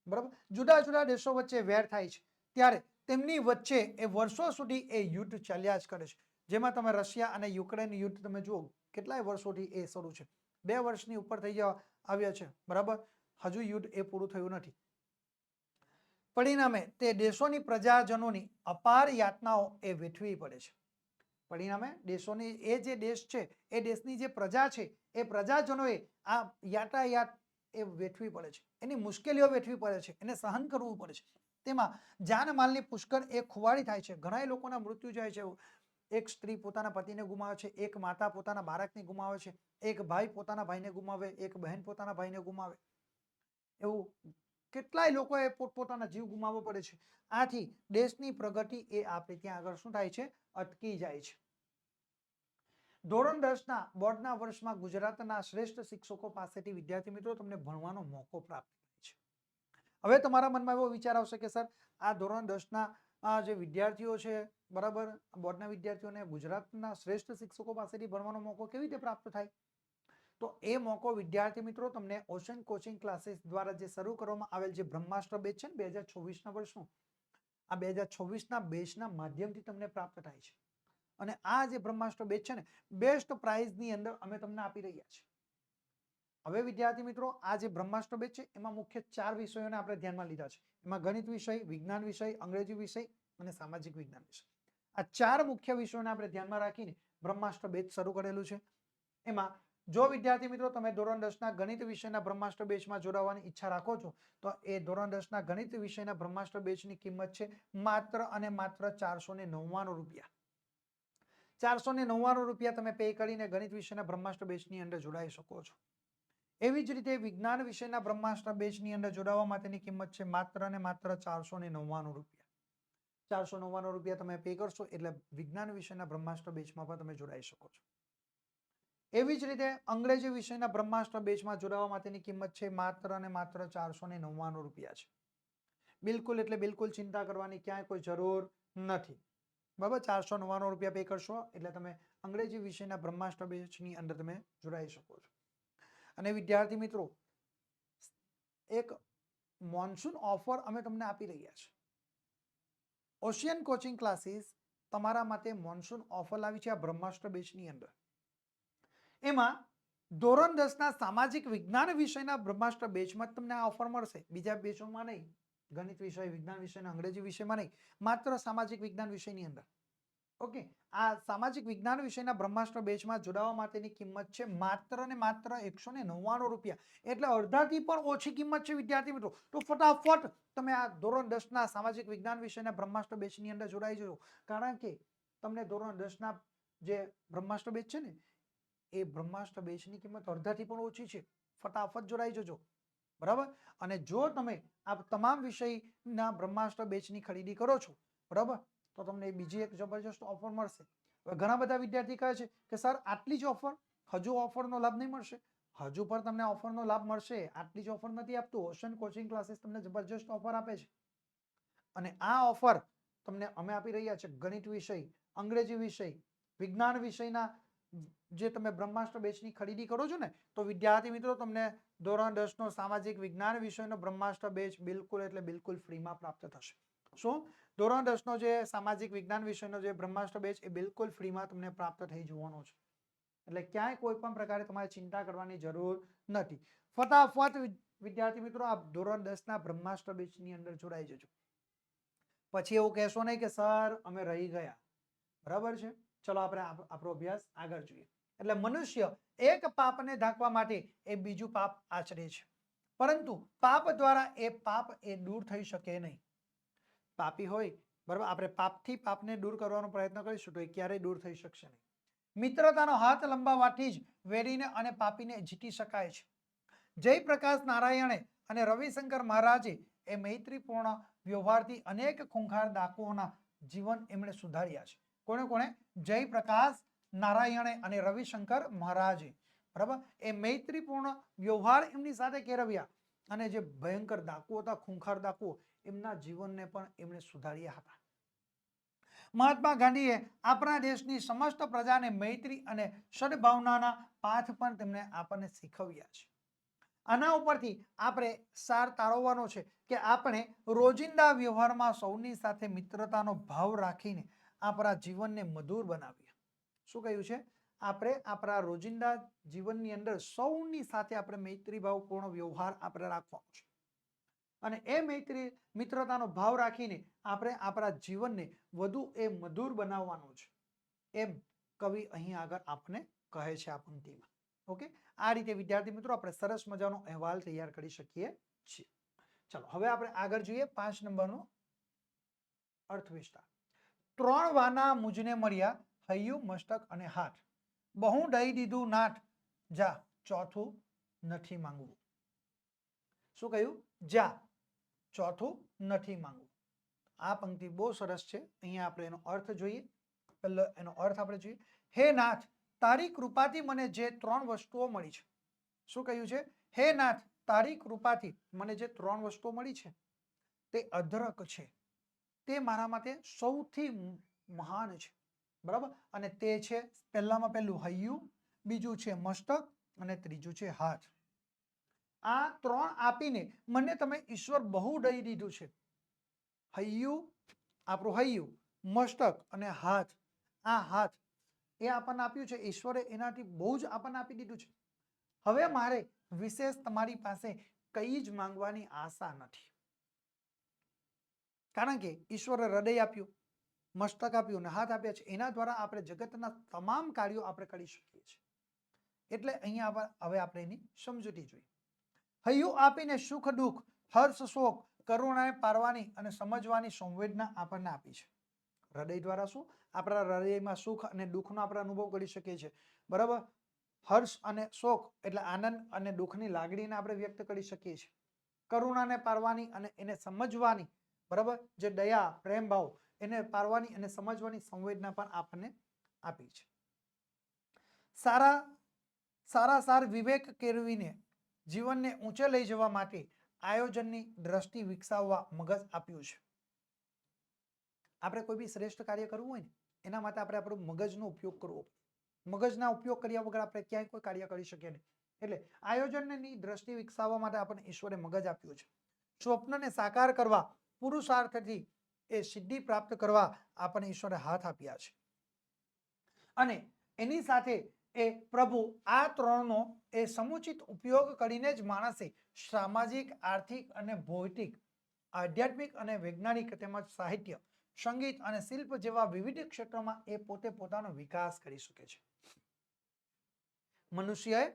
બરાબર, જુદા જુદા દેશો વચ્ચે વેર થાય છે ત્યારે તેમની વચ્ચે એ વર્ષો સુધી એ યુદ્ધ ચાલ્યા જ કરે છે. જેમાં તમે રશિયા અને યુક્રેન યુદ્ધ તમે જુઓ, કેટલાય વર્ષોથી એ શરૂ છે. 2 વર્ષની ઉપર થઈ આવ્યા છે. બરાબર, હજુ યુદ્ધ એ પૂરું થયું નથી. પરિણામે તે દેશોની પ્રજાજનોની અપાર યાતનાઓ એ વેઠવી પડે છે. પરિણામે દેશોની એ જે દેશ છે એ દેશની જે પ્રજા છે એ પ્રજાજનોએ આ યાતાયાત એ વેઠવી પડે છે, એની મુશ્કેલીઓ વેઠવી પડે છે, એને સહન કરવું પડે છે. તેમાં જાનમાલની પુષ્કળ એ ખુવાડી થાય છે. ઘણા લોકોના મૃત્યુ જાય છે. એક સ્ત્રી પોતાના પતિને ગુમાવે છે, એક માતા પોતાના બાળકને ગુમાવે છે, એક ભાઈ પોતાના ભાઈને ગુમાવે, એક બહેન પોતાના ભાઈને ગુમાવે. એવું કેટલાય લોકોએ પોતપોતાના જીવ ગુમાવવો પડે છે. આથી દેશની પ્રગતિ એ આપણે ત્યાં આગળ શું થાય છે? અટકી જાય છે. ધોરણ 10ના બોર્ડના વર્ષમાં ગુજરાતના શ્રેષ્ઠ શિક્ષકો પાસેથી વિદ્યાર્થી મિત્રો તમને ભણવાનો મોકો પ્રાપ્ત થાય છે. હવે તમારા મનમાં એવો વિચાર આવશે કે સર, આ ધોરણ 10ના જે વિદ્યાર્થીઓ છે, બરાબર, બોર્ડના વિદ્યાર્થીઓને ગુજરાતના શ્રેષ્ઠ શિક્ષકો પાસેથી ભણવાનો મોકો કેવી રીતે પ્રાપ્ત થાય? તો એ મોકો વિદ્યાર્થી મિત્રો તમને ઓશન કોચિંગ ક્લાસીસ દ્વારા જે શરૂ કરવામાં આવેલ જે બ્રહ્માસ્ત્ર બેચ છે ને 2024ના વર્ષનું, આ 2024ના બેચના માધ્યમથી તમને પ્રાપ્ત થાય છે. અને આ જે બ્રહ્માસ્ત્ર બેચ છે ને, બેસ્ટ પ્રાઇઝની અંદર અમે તમને આપી રહ્યા છીએ. હવે વિદ્યાર્થી મિત્રો આ જે બ્રહ્માસ્ત્ર બેચ છે એમાં મુખ્ય 4 વિષયોને આપણે ધ્યાનમાં લીધા છે. એમાં ગણિત વિષય, વિજ્ઞાન વિષય, અંગ્રેજી વિષય અને સામાજિક વિજ્ઞાન વિષય. આ 4 મુખ્ય વિષયોને આપણે ધ્યાનમાં રાખીને બ્રહ્માસ્ત્ર બેચ શરૂ કરેલું છે. એમાં જો વિદ્યાર્થી મિત્રો તમે ધોરણ 10 ના ગણિત વિષયના બ્રહ્માસ્ત્ર બેચમાં જોડાવાની ઈચ્છા રાખો છો તો એ ધોરણ 10 ના ગણિત વિષયના બ્રહ્માસ્ત્ર બેચની કિંમત છે માત્ર અને માત્ર 499 રૂપિયા. 499 રૂપિયા તમે પે કરીને ગણિત વિષયના બ્રહ્માસ્ત્ર બેચની અંદર જોડાઈ શકો છો. એવી જ રીતે વિજ્ઞાન વિષયના બ્રહ્માસ્ત્ર બેચની અંદર જોડાવા માટેની કિંમત છે માત્ર અને માત્ર 499 રૂપિયા. 499 રૂપિયા તમે પે કરશો એટલે વિજ્ઞાન વિષયના બ્રહ્માસ્ત્ર બેચમાં પણ તમે જોડાઈ શકો છો. એવી જ રીતે અંગ્રેજી વિષયના બ્રહ્માસ્ત્ર બેચમાં જોડાવા માટેની કિંમત છે માત્ર અને માત્ર 499 રૂપિયા છે. બિલકુલ એટલે બિલકુલ ચિંતા કરવાની ક્યાંય કોઈ જરૂર નથી. બરાબર, 499 રૂપિયા પે કરશો એટલે તમે અંગ્રેજી વિષયના બ્રહ્માસ્ત્ર બેચની અંદર તમે જોડાઈ શકો છો. અને વિદ્યાર્થી મિત્રો એક મોન્સૂન ઓફર અમે તમને આપી રહ્યા છે. ઓશિયન કોચિંગ ક્લાસીસ તમારા માટે મોન્સૂન ઓફર લાવી છે આ બ્રહ્માસ્ત્ર બેચની અંદર. એમાં ધોરણ 10 ના સામાજિક વિજ્ઞાન વિષયના બ્રહ્માસ્ત્ર બેચમાં તમને આ ઓફર મળશે. બીજા બેચોમાં નહીં, ગણિત વિષય, વિજ્ઞાન વિષય, અંગ્રેજી વિષયમાં નહીં, માત્ર સામાજિક વિજ્ઞાન વિષયની અંદર. ઓકે, આ સામાજિક વિજ્ઞાન વિષયના બ્રહ્માસ્ત્ર બેચમાં જોડાવા માટેની કિંમત છે માત્ર ને માત્ર 199 રૂપિયા. એટલે અડધાથી પણ ઓછી કિંમત છે વિદ્યાર્થી મિત્રો. તો ફટાફટ તમે આ ધોરણ 10 ના સામાજિક વિજ્ઞાન વિષયના બ્રહ્માસ્ત્ર બેચની અંદર જોડાઈ જજો. કારણ કે તમને ધોરણ 10 ના જે બ્રહ્માસ્ત્ર બેચ છે ને એ બ્રહ્માસ્ત્ર બેચની કિંમત અડધાથી પણ ઓછી છે. ફટાફટ જોડાઈ જજો. બરાબર, અને જો તમે આ તમામ વિષયના બ્રહ્માસ્ત્ર બેચની ખરીદી કરો છો બરાબર, તો તમને બીજી એક જબરજસ્ત ઓફર મળશે. ઘણા બધા વિદ્યાર્થી કહે છે કે સર આટલી જ ઓફર, હજુ ઓફરનો લાભ નહીં મળશે. હજુ પણ તમને ઓફરનો લાભ મળશે. આટલી જ ઓફર નથી આપતું. ઓશન કોચિંગ ક્લાસીસ તમને જબરજસ્ત ઓફર આપે છે. અને આ ઓફર તમને અમે આપી રહ્યા છે ગણિત વિષય, અંગ્રેજી વિષય, વિજ્ઞાન વિષયના જે તમે બ્રહ્માસ્ત્ર બેચની ખરીદી કરો છો ને તો વિદ્યાર્થી મિત્રો તમને ધોરણ 10 નો સામાજિક વિજ્ઞાન વિષયનો બ્રહ્માસ્ત્ર બેચ બિલકુલ એટલે બિલકુલ ફ્રીમાં પ્રાપ્ત થશે. શું? ધોરણ 10 નો જે સામાજિક વિજ્ઞાન વિષયનો જે બ્રહ્માસ્ત્ર બેચ એ બિલકુલ ફ્રીમાં તમને પ્રાપ્ત થઈ જવાનો છે. એટલે ક્યાંય કોઈ પણ પ્રકારે તમારે ચિંતા કરવાની જરૂર નથી. ફટાફટ વિદ્યાર્થી મિત્રો આપ ધોરણ 10 ના બ્રહ્માસ્ત્ર બેચની અંદર જોડાઈ જજો. પછી એવું કહેશો નહીં કે સર અમે રહી ગયા. બરાબર છે, ચલો આપણે આપણો અભ્યાસ આગળ જોઈએ. એટલે મનુષ્ય એક પાપને ઢાંકવા માટે એ બીજું પાપ આચરે છે, પરંતુ પાપ દ્વારા એ પાપ એ દૂર થઈ શકે નહીં. પાપી હોય બરાબર, આપણે પાપથી પાપને દૂર કરવાનો પ્રયત્ન કરીશું તો એ ક્યારેય દૂર થઈ શકશે નહીં. મિત્રતાનો હાથ લંબાવવાથી જ વેરીને અને પાપીને જીતી શકાય છે. જયપ્રકાશ નારાયણે અને રવિશંકર મહારાજે એ મૈત્રીપૂર્ણ વ્યવહારથી અનેક ખૂંખાર ડાકુઓના જીવન એમણે સુધાર્યા છે. કોણે કોણે? જયપ્રકાશ નારાયણે અને રવિશંકર મહારાજે. બરાબર, એ મૈત્રીપૂર્ણ વ્યવહાર એમની સાથે કેળવ્યા અને જે ભયંકર ડાકુઓ હતા, ખૂંખાર ડાકુઓ, એમના જીવનને પણ એમણે સુધાર્યા હતા. મહાત્મા ગાંધીએ આપણા દેશની સમસ્ત પ્રજાને મૈત્રી અને સદભાવનાના પાઠ પણ તેમણે આપણને શીખવ્યા છે. આના ઉપરથી આપણે સાર તારવવાનો છે કે આપણે રોજિંદા વ્યવહારમાં સૌની સાથે મિત્રતાનો ભાવ રાખીને આપણા જીવનને મધુર બનાવીએ. શું કહ્યું છે? આપણે આપણા રોજિંદા જીવનની અંદર સૌની સાથે આપણે મૈત્રીભાવપૂર્ણ વ્યવહાર આપણે રાખવાનો છે. અને એ મિત્રતાનો ભાવ રાખીને આપણે આપણા જીવનને વધુ એ મધુર બનાવવાનું છે, એમ કવિ અહીં આગળ આપણને કહે છે આ પંક્તિમાં. ઓકે, આ રીતે વિદ્યાર્થી મિત્રો આપણે સરસ મજાનો અહેવાલ તૈયાર કરી શકીએ છીએ. ચલો હવે આપણે આગળ જોઈએ 5 નંબરનો અર્થ વિસ્તાર. 3 વાના મુજને મળ્યા, હૈયું, મસ્તક અને હાથ. બહુ દઈ દીધું નાથ, જા ચોથું નથી માંગવું. શું કહ્યું? જા ચોથું નથી માંગવું. આ પંક્તિ બહુ સરસ છે. અહીંયા આપણે એનો અર્થ જોઈએ. પહેલો એનો અર્થ આપણે જોઈએ. હે નાથ, તારી કૃપાથી મને જે 3 વસ્તુઓ મળી છે. શું કહ્યું છે? હે નાથ, તારી કૃપાથી મને જે 3 વસ્તુઓ મળી છે તે અઢળક છે. તે મારા માટે સૌથી મહાન છે. બરાબર, અને તે છે પહેલામાં પહેલું હૈયું, બીજું છે મસ્તક અને ત્રીજું છે હાથ. આ 3 આપીને મને તમે ઈશ્વર બહુ દઈ દીધું છે. હૈયું, આપણું હૈયું, મસ્તક અને હાથ. આ હાથ એ આપણને આપ્યું છે ઈશ્વરે, એનાથી બહુ જ આપણને આપી દીધું છે. હવે મારે વિશેષ તમારી પાસે કઈ જ માંગવાની આશા નથી. કારણ કે ઈશ્વરે હૃદય આપ્યું, મસ્તક આપ્યું અને હાથ આપ્યા છે. એના દ્વારા આપણે જગતના તમામ કાર્યો આપણે કરી શકીએ છીએ. એટલે અહીંયા હવે આપણે એની સમજૂતી જોઈએ. હૈયું આપીને સુખ દુઃખ, હર્ષ શોક, કરુણાને પારવાની અને સમજવાની સંવેદના આપણને આપી છે. હૃદય દ્વારા શું આપણા હૃદયમાં સુખ અને દુઃખનો આપણે અનુભવ કરી શકીએ છીએ. બરાબર. હર્ષ અને શોક એટલે આનંદ અને દુઃખની લાગણીને આપણે વ્યક્ત કરી શકીએ છીએ. કરુણાને પારવાની અને એને સમજવાની, બરાબર, જે દયા પ્રેમ ભાવ એને પારવાની અને સમજવાની સંવેદના પણ આપણને આપી છે. સારા વિવેક કેળવીને જીવનને ઊંચે લઈ જવા માટે આયોજનની દ્રષ્ટિ વિકસાવવા મગજ આપ્યું છે. આપણે કોઈ બી શ્રેષ્ઠ કાર્ય કરવું હોય ને એના માટે આપણે આપણું મગજનો ઉપયોગ કરવો. મગજના ઉપયોગ કર્યા વગર આપણે ક્યાંય કોઈ કાર્ય કરી શકીએ નહીં. એટલે આયોજનની દ્રષ્ટિ વિકસાવવા માટે આપણને ઈશ્વરે મગજ આપ્યું છે. સ્વપ્નને સાકાર કરવા, પુરુષાર્થથી એ સિદ્ધિ પ્રાપ્ત કરવા આપણને ઈશ્વરે હાથ આપ્યા છે. અને એની સાથે એ પ્રભુ આ ત્રણનો એ સમુચિત ઉપયોગ કરીને જ માણસે સામાજિક, આર્થિક અને ભૌતિક, આધ્યાત્મિક અને વૈજ્ઞાનિક તેમજ સાહિત્ય, સંગીત અને શિલ્પ જેવા વિવિધ ક્ષેત્રોમાં એ પોતે પોતાનો વિકાસ કરી શકે છે. મનુષ્યએ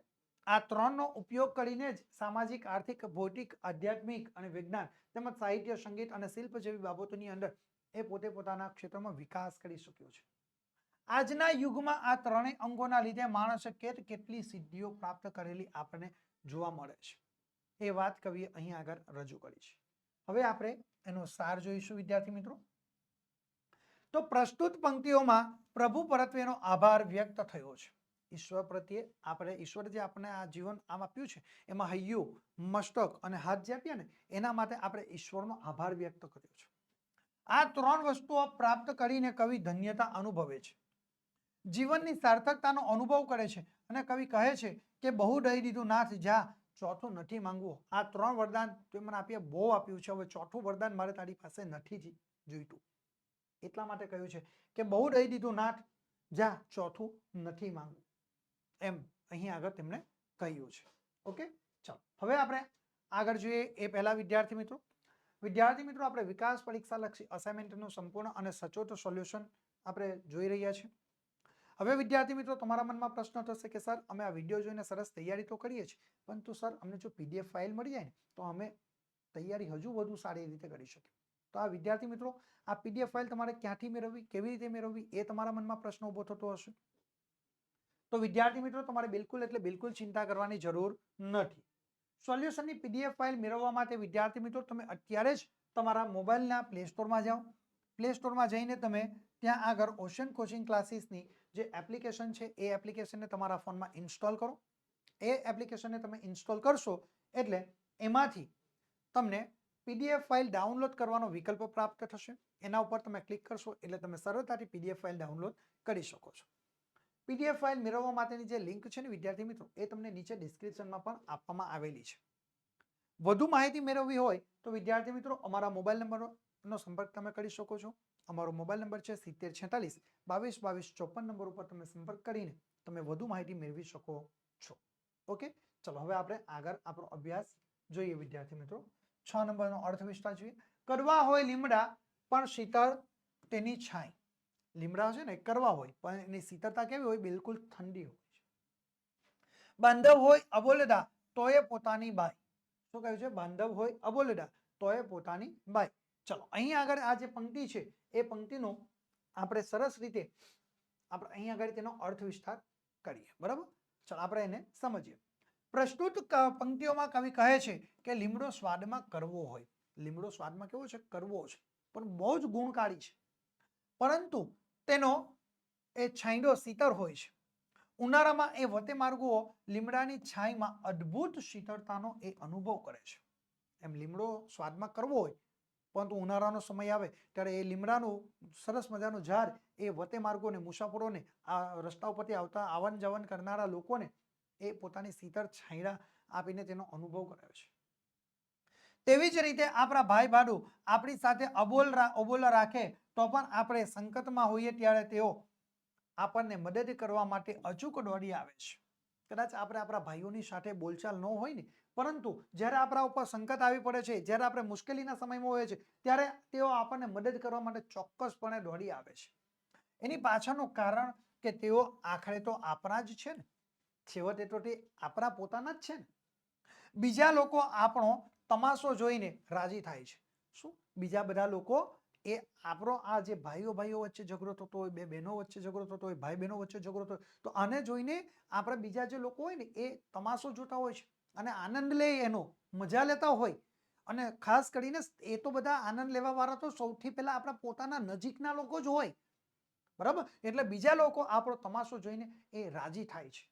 આ ત્રણનો ઉપયોગ કરીને જ સામાજિક, આર્થિક, ભૌતિક, આધ્યાત્મિક અને વિજ્ઞાન તેમજ સાહિત્ય, સંગીત અને શિલ્પ જેવી બાબતોની અંદર એ પોતે પોતાના ક્ષેત્રમાં વિકાસ કરી શક્યો છે. આજના યુગમાં આ ત્રણેય અંગોના લીધે માણસે કેટલી સિદ્ધિઓ પ્રાપ્ત કરેલી આપણને જોવા મળે છે. એ વાત કવિએ અહીં આગળ રજૂ કરી છે. હવે આપણે એનો સાર જોઈશું વિદ્યાર્થી મિત્રો. તો પ્રસ્તુત પંક્તિઓમાં પ્રભુ પરત્વેનો આભાર વ્યક્ત થયો છે. ઈશ્વર પ્રત્યે આપણે, ઈશ્વર જે આપણે આ જીવન આમ આપ્યું છે એમાં હૈયું, મસ્તક અને હાથ જે આપ્યા ને એના માટે આપણે ઈશ્વરનો આભાર વ્યક્ત કર્યો છે. આ ત્રણ વસ્તુઓ પ્રાપ્ત કરીને કવિ ધન્યતા અનુભવે છે, જીવનની સાર્થકતાનો અનુભવ કરે છે અને કવિ કહે છે કે બહુ દઈ દીધું નાથ જા, ચોથું નથી માંગવું. આ ત્રણ વરદાન તું મને આપ્યા, બહુ આપ્યું છે, હવે ચોથું વરદાન મારે તારી પાસે નથી જોઈતું. એટલા માટે કહ્યું છે કે બહુ દઈ દીધું નાથ જા, ચોથું નથી માંગવું. એમ અહીં આગળ તેમણે કહ્યું છે. ઓકે, ચાલો હવે આપણે આગળ જોઈએ. એ પહેલા વિદ્યાર્થી મિત્રો આપણે વિકાસ પરીક્ષા લક્ષી અસાઇનમેન્ટનું સંપૂર્ણ અને સચોટ સોલ્યુશન આપણે જોઈ રહ્યા છીએ. હવે વિદ્યાર્થી મિત્રો તમારા મનમાં પ્રશ્ન થશે કે સર અમે આ વિડીયો જોઈને સરસ તૈયારી તો કરીએ છીએ, પરંતુ સર અમને જો PDF ફાઇલ મળી જાય ને તો અમે તૈયારી હજુ વધુ સારી રીતે કરી શકીએ. તો આ વિદ્યાર્થી મિત્રો આ PDF ફાઇલ તમારે ક્યાંથી મેળવવી, કેવી રીતે મેળવવી, એ તમારા મનમાં પ્રશ્ન ઊભો થતો હશે. તો વિદ્યાર્થી મિત્રો તમારે બિલકુલ ચિંતા કરવાની જરૂર નથી. સોલ્યુશનની PDF ફાઇલ મેળવવા માટે વિદ્યાર્થી મિત્રો તમે અત્યારે જ તમારા મોબાઈલના પ્લે સ્ટોરમાં જાઓ. પ્લે સ્ટોરમાં જઈને તમે ત્યાં આગળ ઓશન કોચિંગ ક્લાસીસની જે એપ્લિકેશન છે એ એપ્લિકેશનને તમારા ફોનમાં ઇન્સ્ટોલ કરો. એ એપ્લિકેશનને તમે ઇન્સ્ટોલ કરશો એટલે એમાંથી તમને PDF ફાઇલ ડાઉનલોડ કરવાનો વિકલ્પ પ્રાપ્ત થશે. એના ઉપર તમે ક્લિક કરશો એટલે તમે સરળતાથી PDF ફાઇલ ડાઉનલોડ કરી શકો છો. PDF ફાઇલ મેળવવા માટેની જે લિંક છે ને વિદ્યાર્થી મિત્રો એ તમને નીચે ડિસ્ક્રિપ્શનમાં પણ આપવામાં આવેલી છે. વધુ માહિતી મેળવવી હોય તો વિદ્યાર્થી મિત્રો અમારા મોબાઈલ નંબરનો સંપર્ક તમે કરી શકો છો. અમારો મોબાઈલ નંબર છે 7046 22 22 54 નંબર ઉપર તમે સંપર્ક કરીને તમે વધુ માહિતી મેળવી શકો છો. ઓકે, ચલો હવે આપણે આગળ આપણો અભ્યાસ જોઈએ વિદ્યાર્થી મિત્રો. 6 નંબરનો અર્થ વિસ્તાર જોઈએ. કડવા હોય લીમડા પણ શીતળ તેની છાંય. લીમડા છે ને કડવા હોય પણ એની શીતળતા કેવી હોય, બિલકુલ ઠંડી હોય છે. બાંધવ હોય અબોલદા તોય પોતાની બાઈ. શું કહ્યું છે? બાંધવ હોય અબોલદા તોય પોતાની બાઈ. ચલો અહીં આગળ આ જે પંક્તિ છે એ પંક્તિનો આપણે સરસ રીતે આપણે અહીં આગળ તેનો અર્થ વિસ્તાર કરીએ. બરાબર, ચલો આપણે એને સમજીએ. પ્રસ્તુત પંક્તિઓમાં કવિ કહે છે કે લીમડો સ્વાદમાં કડવો હોય. લીમડો સ્વાદમાં કેવો છે? કડવો છે, પણ બહુ જ ગુણકારી છે. પરંતુ તેનો એ છાંયડો શીતળ હોય છે. ઉનાળામાં એ વતે માર્ગો લીમડાની છાંયમાં અદ્ભુત શીતળતાનો એ અનુભવ કરે છે. એમ લીમડો સ્વાદમાં કરવો હોય પરંતુ ઉનાળાનો સમય આવે ત્યારે એ લીમડાનું સરસ મજાનું ઝાડ એ વતે માર્ગોને, મુસાફરોને, આ રસ્તા ઉપરથી આવતા આવન જવન કરનારા લોકોને એ પોતાની શીતળ છાંયડા આપીને તેનો અનુભવ કરાવે છે. તેવી જ રીતે આપણા ભાઈ ભાડુ આપણી સાથે અબોલ રાખે તો પણ આપણે સંકટમાં હોઈએ ત્યારે તેઓ આપણને મદદ કરવા માટે અચૂક દોડી આવે છે. કદાચ આપણે આપણા ભાઈઓની સાથે બોલચાલ ન હોય ને, પરંતુ જ્યારે આપણા ઉપર સંકટ આવી પડે છે, જ્યારે આપણે મુશ્કેલીના સમયમાં હોઈએ છીએ, ત્યારે તેઓ આપણને મદદ કરવા માટે ચોક્કસપણે દોડી આવે છે. એની પાછળનું કારણ કે તેઓ આખરે તો આપણા જ છે ને, છેવટે તો તે આપણા પોતાના જ છે ને. બીજા લોકો આપણો તમાશો જોઈને રાજી થાય છે. શું? બીજા બધા લોકો એ આપણો આ જે ભાઈઓ વચ્ચે ઝઘડો થતો હોય, બે બહેનો વચ્ચે ઝઘડો થતો હોય, ભાઈ બહેનો વચ્ચે ઝઘડો થતો હોય, તો આને જોઈને આપણે બીજા જે લોકો હોય ને એ તમાશો જોતા હોય છે અને આનંદ લે, એનો મજા લેતા હોય. અને ખાસ કરીને એ તો બધા આનંદ લેવા વાળા તો સૌથી પહેલા આપણા પોતાના નજીકના લોકો જ હોય, બરાબર. એટલે બીજા લોકો આપણો તમાશો જોઈને એ રાજી થાય છે.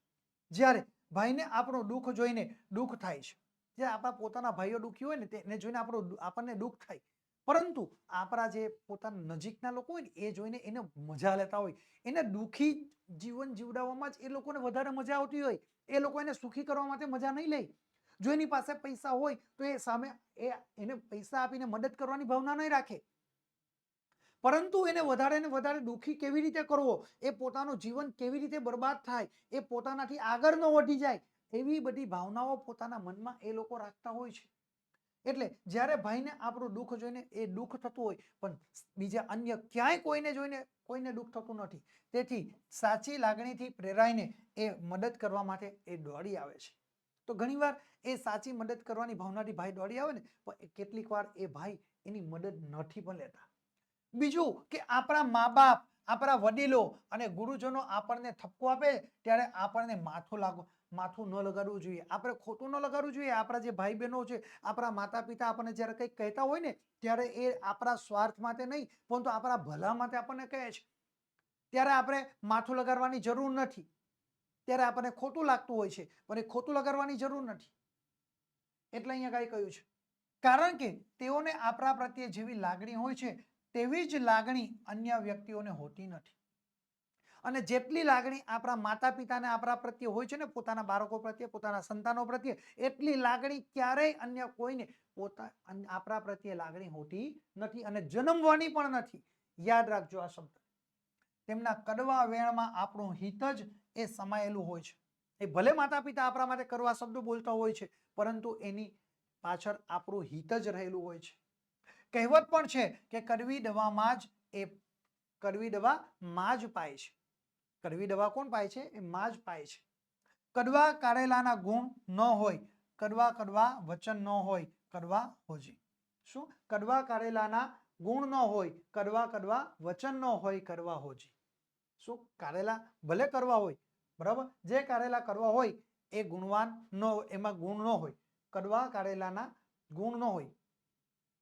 જ્યારે ભાઈને આપણું દુઃખ જોઈને દુઃખ થાય છે. જે આપણા પોતાના ભાઈઓ દુઃખી હોય ને તેને જોઈને આપણને દુઃખ થાય, પરંતુ આપણા જે પોતાના નજીકના લોકો હોય ને એ જોઈને એને મજા લેતા હોય. એને દુઃખી જીવન જીવડાવવામાં જ એ લોકોને વધારે મજા આવતી હોય. એ લોકો એને સુખી કરવા માટે મજા નહીં લે. જો એની પાસે પૈસા હોય તો એ સામે એને પૈસા આપીને મદદ કરવાની ભાવના નહીં રાખે, પરંતુ એને વધારે ને વધારે દુઃખી કેવી રીતે કરવો, એ પોતાનું જીવન કેવી રીતે બરબાદ થાય, એ પોતાનાથી આગળ ન વધી જાય, એવી બધી ભાવનાઓ પોતાના મનમાં એ લોકો રાખતા હોય છે. એટલે જ્યારે ભાઈને આપણું દુઃખ જોઈને એ દુઃખ થતું હોય, પણ બીજા અન્ય ક્યાંય કોઈને જોઈને કોઈને દુઃખ થતું નથી. તેથી સાચી લાગણીથી પ્રેરાઈને એ મદદ કરવા માટે એ દોડી આવે છે. તો ઘણીવાર એ સાચી મદદ કરવાની ભાવનાથી ભાઈ દોડી આવે ને, પણ કેટલીક વાર એ ભાઈ એની મદદ નથી પણ લેતા. બીજું કે આપણા મા બાપ, આપણા વડીલો અને ગુરુજનો આપણને ઠપકો આપે ત્યારે આપણને માથું ન લગાડવું જોઈએ. આપણે ખોટું ન લગાડવું જોઈએ. આપણા જે ભાઈ બહેનો છે, આપણા માતા પિતા આપણને જ્યારે કંઈક કહેતા હોય ને, ત્યારે એ આપણા સ્વાર્થ માટે નહીં, પરંતુ આપણા ભલા માટે આપણને કહે છે. ત્યારે આપણે માથું લગાડવાની જરૂર નથી. ત્યારે આપણને ખોટું લાગતું હોય છે, પણ એ ખોટું લગાડવાની જરૂર નથી. એટલે અહીંયા કઈ કહ્યું છે, કારણ કે તેઓને આપણા પ્રત્યે જેવી લાગણી હોય છે તેવી જ લાગણી અન્ય વ્યક્તિઓને હોતી નથી. અને જેટલી લાગણી આપણા માતા પિતાને આપણા પ્રત્યે હોય છે ને, પોતાના બાળકો પ્રત્યે, પોતાના સંતાનો પ્રત્યે, એટલી લાગણી ક્યારેય અન્ય કોઈને આપણા પ્રત્યે લાગણી હોતી નથી અને જન્મવાની પણ નથી. યાદ રાખજો આ શબ્દ. તેમના કડવા વેણમાં આપણું હિત જ એ સમાયેલું હોય છે. એ ભલે માતા પિતા આપણા માટે કડવા શબ્દો બોલતા હોય છે, પરંતુ એની પાછળ આપણું હિત જ રહેલું હોય છે. કહેવત પણ છે કે કડવી દવા માં જ પાય છે. કડવી દવા કોણ પાય છે? એ માં જ પાય છે. કડવા કારેલાના ગુણ ન હોય, કડવા વચન ન હોય, કડવા હોજી. શું? કડવા કારેલાના ગુણ ન હોય, કડવા વચન ન હોય, કડવા હોજી. શું? કારેલા ભલે કરવા હોય, બરાબર, જે કારેલા કરવા હોય એ ગુણવાન ન, એમાં ગુણ ન હોય. કડવા કારેલાના ગુણ ન હોય,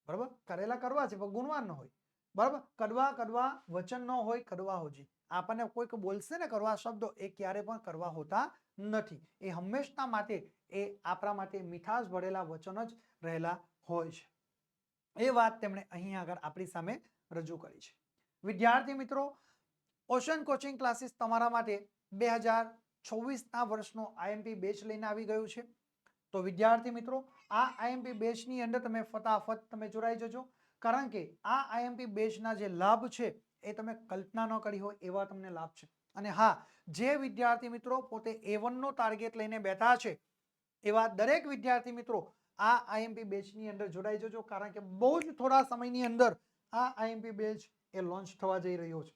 બરાબર. કારેલા કરવા છે પણ ગુણવાન ન હોય, બરાબર. કડવા વચન ન હોય, કડવા હોજી. આપણને કોઈક બોલશે ને કડવા શબ્દો, એ ક્યારે પણ કડવા હોતા નથી. એ હંમેશા માટે એ આપણા માટે મીઠાશ ભરેલા વચન જ રહેલા હોય છે. એ વાત તેમણે અહીં આગળ આપણી સામે રજૂ કરી છે. વિદ્યાર્થી મિત્રો, ઓશન કોચિંગ ક્લાસીસ તમારા માટે 2024ના વર્ષનો આઈએમપી બેચ લઈને આવી ગયું છે. તો વિદ્યાર્થી મિત્રો, આ આઈએમપી બેચની અંદર તમે ફટાફટ તમે જોડાઈ જજો, કારણ કે આ આઈએમપી બેચના જે લાભ છે એ તમે કલ્પના ન કરી હોય એવા તમને લાભ છે. અને હા, જે વિદ્યાર્થી મિત્રો પોતે A1 નો ટાર્ગેટ લઈને બેઠા છે એવા દરેક વિદ્યાર્થી મિત્રો આ આઈએમપી બેચની અંદર જોડાઈ જજો, કારણ કે બહુ જ થોડા સમયની અંદર આ આઈએમપી બેચ એ લોન્ચ થવા જઈ રહ્યો છે.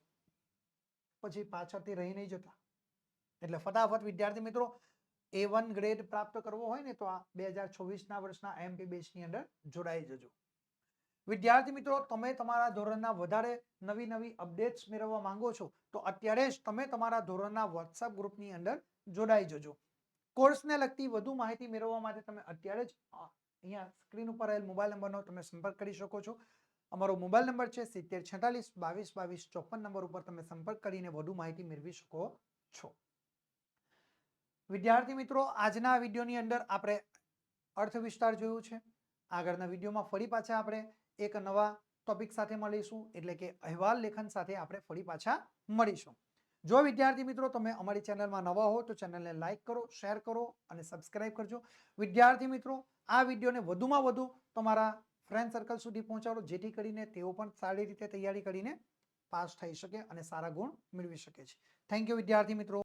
પછી પાછળથી રહી નહીં જતા. એટલે ફટાફટ વિદ્યાર્થી મિત્રો, A1 ગ્રેડ પ્રાપ્ત કરવો હોય ને તો આ 2024ના વર્ષના આઈએમપી બેચની અંદર જોડાઈ જજો. વિદ્યાર્થી મિત્રો, તમે તમારા ધોરણના વધારે નવી અપડેટ્સ મેળવવા માંગો છો તો અત્યારે જ તમે તમારા ધોરણના વોટ્સએપ ગ્રુપની અંદર જોડાઈ જજો. કોર્સને લગતી વધુ માહિતી મેળવવા માટે તમે અત્યારે જ અહીંયા સ્ક્રીન ઉપર આવેલ મોબાઈલ નંબરનો તમે સંપર્ક કરી શકો છો. અમારો મોબાઈલ નંબર છે 7046 22 22 54 નંબર ઉપર તમે સંપર્ક કરીને વધુ માહિતી મેળવી શકો છો. વિદ્યાર્થી મિત્રો, આજના વિડીયોની અંદર આપણે અર્થ વિસ્તાર જોયું છે. આગળના વિડીયોમાં ફરી પાછા આપણે એક નવા ટોપિક સાથે મળીશું, એટલે કે અહેવાલ લેખન સાથે આપણે ફરી પાછા મળીશું. જો વિદ્યાર્થી મિત્રો તમે અમારી ચેનલમાં નવા હો તો ચેનલને લાઈક કરો, શેર કરો અને સબસ્ક્રાઇબ કરજો. વિદ્યાર્થી મિત્રો, આ વિડીયોને વધુમાં વધુ તમારા ફ્રેન્ડ સર્કલ સુધી પહોંચાડો, જેથી કરીને તેઓ પણ સારી રીતે તૈયારી કરીને પાસ થઈ શકે અને સારા ગુણ મેળવી શકે છે. થેન્ક યુ વિદ્યાર્થી મિત્રો.